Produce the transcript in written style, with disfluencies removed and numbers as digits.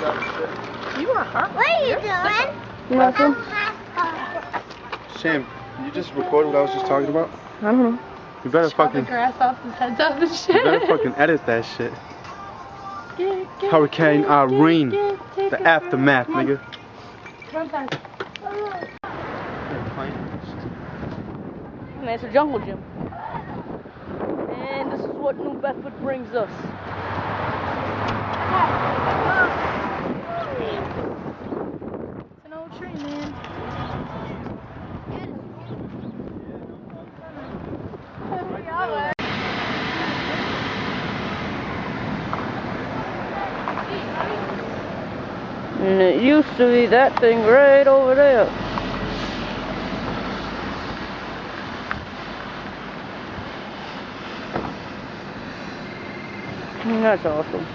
You want her? What are you doing? Nothing. Sham, you just recorded what I was just talking about? I don't know. You better Chop fucking. the grass off his heads off and shit. You better fucking edit that shit. Hurricane Irene. The aftermath, nigga. Come on, Ty. And it's a jungle gym. And this is what New Bedford brings us. It's an old tree, man. And it used to be that thing right over there. And that's awesome.